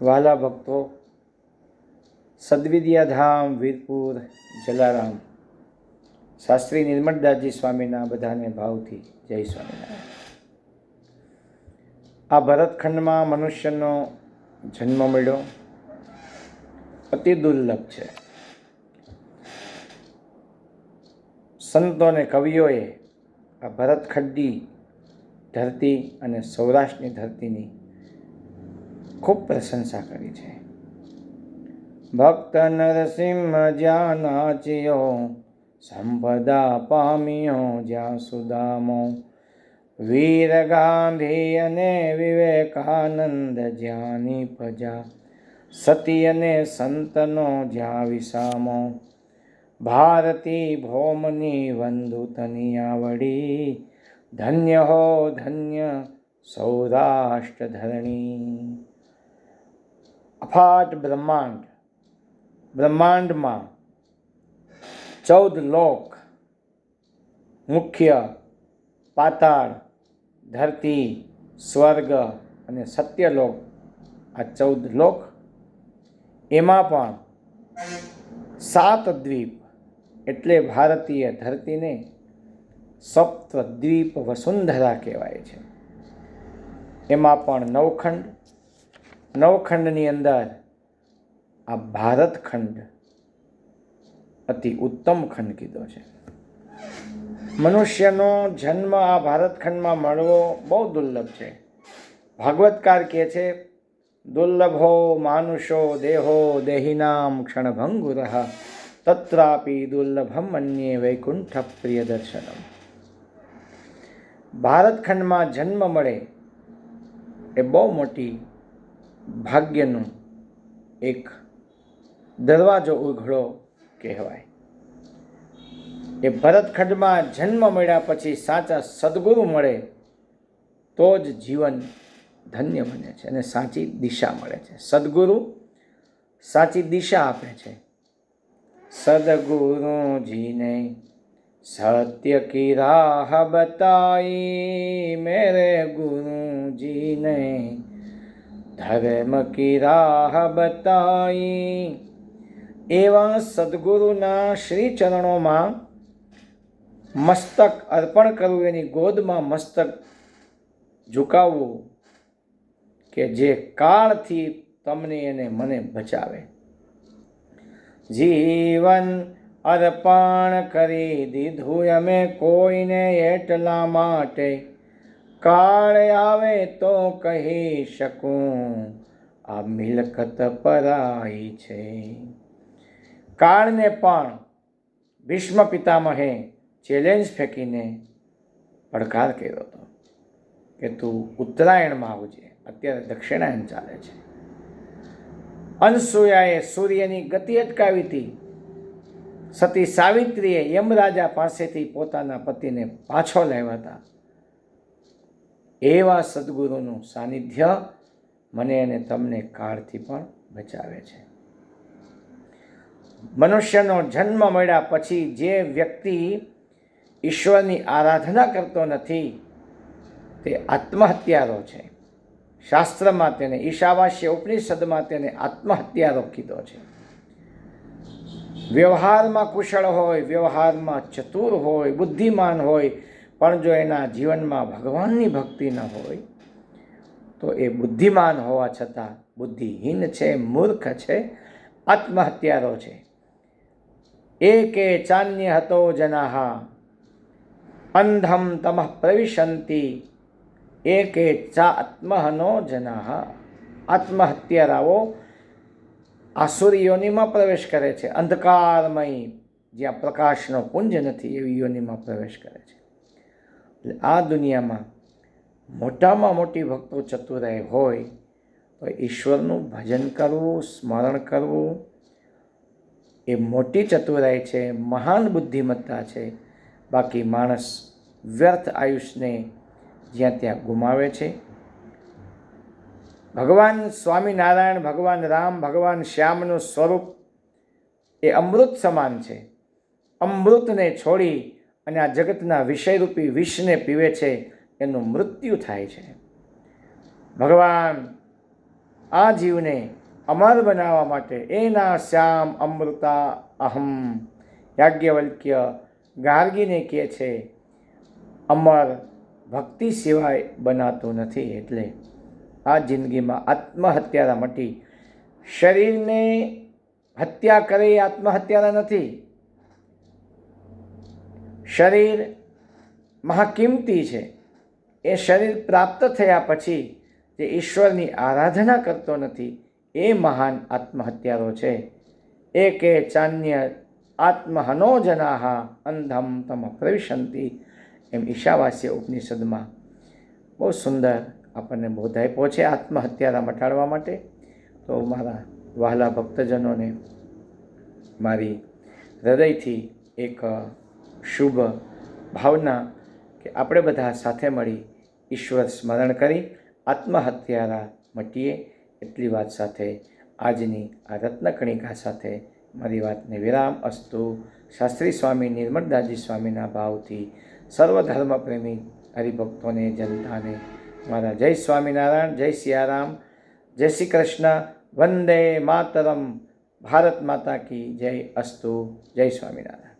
વાલા ભક્તો, સદવિદ્યાધામ વીરપુર જલારામ શાસ્ત્રી નિર્મળદાસજી સ્વામીના બધાને ભાવથી જય સ્વામિનારાયણ. આ ભરતખંડમાં મનુષ્યનો જન્મ મળ્યો અતિ દુર્લભ છે. સંતો અને કવિઓએ આ ભરતખંડી ધરતી અને સૌરાષ્ટ્રની ધરતીની ખૂબ પ્રશંસા કરી છે. ભક્ત નરસિંહ જ્યાં નાચ્યો, સંપદા પામ્યો જ્યાં સુદામો. વીર ગાંધી અને વિવેકાનંદ જ્યાં નિપજ્યા, સતી અને સંતનો જ્યાં વિસામો. ભારતી ભૌમની વંદુતની આવડી, ધન્ય હો ધન્ય સૌરાષ્ટ્ર ધરણી. અફાટ બ્રહ્માંડમાં 14 લોક, મુખ્ય, પાતાળ, ધરતી, સ્વર્ગ અને સત્યલોક, આ 14 લોક. એમાં પણ 7 દ્વીપ એટલે ભારતીય ધરતીને સપ્તદ્વીપ વસુંધરા કહેવાય છે. એમાં પણ 9 ખંડ. 9 ખંડની અંદર આ ભારતખંડ અતિ ઉત્તમ ખંડ કીધો છે. મનુષ્યનો જન્મ આ ભારતખંડમાં મળવો બહુ દુર્લભ છે. ભાગવતકાર કહે છે, દુર્લભો માનુષો દેહો દેહિનામ ક્ષણભંગુર તત્રાપી દુર્લભમ અન્યે વૈકુંઠ પ્રિય દર્શનમ. ભારતખંડમાં જન્મ મળે એ બહુ મોટી ભાગ્યનું એક દરવાજો ઉઘડો કહેવાય. એ ભરતખંડમાં જન્મ મળ્યા પછી સાચા સદગુરુ મળે તો જ જીવન ધન્ય બને છે અને સાચી દિશા મળે છે. સદગુરુ સાચી દિશા આપે છે. સદગુરુજીને સત્ય કી રાહ બતાઈ, મેરે ગુરુજીને ધર્મ કી રાહ બતાઈ. એવા સદગુરુના શ્રી ચરણોમાં મસ્તક અર્પણ કરવું, એની ગોદમાં મસ્તક ઝુકાવવું કે જે કાળથી તમને એને મને બચાવે. જીવન અર્પણ કરી દીધું અમે કોઈને એટલા માટે, કાળ આવે તો કહી શકું આ મિલકત પરાઈ છે. કાળને પણ ભીષ્મ પિતામહે ચેલેન્જ ફેંકીને પડકાર કર્યો હતો કે તું ઉત્તરાયણમાં આવજે. અત્યારે દક્ષિણાયન ચાલે છે. અનસૂયાએ સૂર્યની ગતિ અટકાવી હતી. સતી સાવિત્રીએ યમરાજા પાસેથી પોતાના પતિને પાછો લાવ્યા હતા. એવા સદગુરુનું સાનિધ્ય મને અને તમને કાળથી પણ બચાવે છે. મનુષ્યનો જન્મ મળ્યા પછી જે વ્યક્તિ ઈશ્વરની આરાધના કરતો નથી તે આત્મહત્યારો છે. શાસ્ત્રમાં તેને, ઈશાવાસ્ય ઉપનિષદમાં તેને આત્મહત્યારો કીધો છે. વ્યવહારમાં કુશળ હોય, વ્યવહારમાં ચતુર હોય, બુદ્ધિમાન હોય, પણ જો એના જીવનમાં ભગવાનની ભક્તિ ન હોય તો એ બુદ્ધિમાન હોવા છતાં બુદ્ધિહીન છે, મૂર્ખ છે, આત્મહત્યારો છે. એકે ચાન્ય હતો જનાહા અંધમ તમઃ પ્રવિશંતિ, એકે ચાત્મહનો જનાહા. આત્મહત્યારાઓ આસુરી યોનિમાં પ્રવેશ કરે છે. અંધકારમય જ્યાં પ્રકાશનો પુંજ નથી એવી યોનિમાં પ્રવેશ કરે છે. એટલે આ દુનિયામાં મોટામાં મોટી ભક્તો ચતુરાઈ હોય તો ઈશ્વરનું ભજન કરવું, સ્મરણ કરવું એ મોટી ચતુરાઈ છે, મહાન બુદ્ધિમત્તા છે. બાકી માણસ વ્યર્થ આયુષને જ્યાં ત્યાં ગુમાવે છે. ભગવાન સ્વામિનારાયણ, ભગવાન રામ, ભગવાન શ્યામનું સ્વરૂપ એ અમૃત સમાન છે. અમૃતને છોડી અને આ જગતના વિષયરૂપી વિષને પીવે છે એનું મૃત્યુ થાય છે. ભગવાન આ જીવને અમર બનાવવા માટે એના શ્યામ અમૃતા અહમ. યાજ્ઞવલ્ક્ય ગાર્ગીને કહે છે અમર ભક્તિ સિવાય બનાતું નથી. એટલે આ જિંદગીમાં આત્મહત્યારા મટી. શરીરને હત્યા કરે એ આત્મહત્યારા નથી. શરીર મહાકિંમતી છે. એ શરીર પ્રાપ્ત થયા પછી જે ઈશ્વરની આરાધના કરતો નથી એ મહાન આત્મહત્યારો છે. એકે ચાન્ય આત્મહનો જનાહ અંધમ તમ પ્રવિશંતિ. એમ ઈશાવાસ્ય ઉપનિષદમાં બહુ સુંદર આપણને બોધ આપ્યો છે આત્મહત્યારા મટાડવા માટે. તો મારા વહાલા ભક્તજનોને મારી હૃદયથી એક શુભ ભાવના કે આપણે બધા સાથે મળી ઈશ્વર સ્મરણ કરી આત્મહત્યારા મટીએ. એટલી વાત સાથે આજની આ રત્નકણિકા સાથે મારી વાતને વિરામ અસ્તુ. શાસ્ત્રી સ્વામી નિર્મળદાસજી સ્વામીના ભાવથી સર્વધર્મ પ્રેમી હરિભક્તોને જનતાને મારા જય સ્વામિનારાયણ, જય સિયારામ, જય શ્રી કૃષ્ણ, વંદે માતરમ, ભારત માતા કી જય અસ્તુ. જય સ્વામિનારાયણ.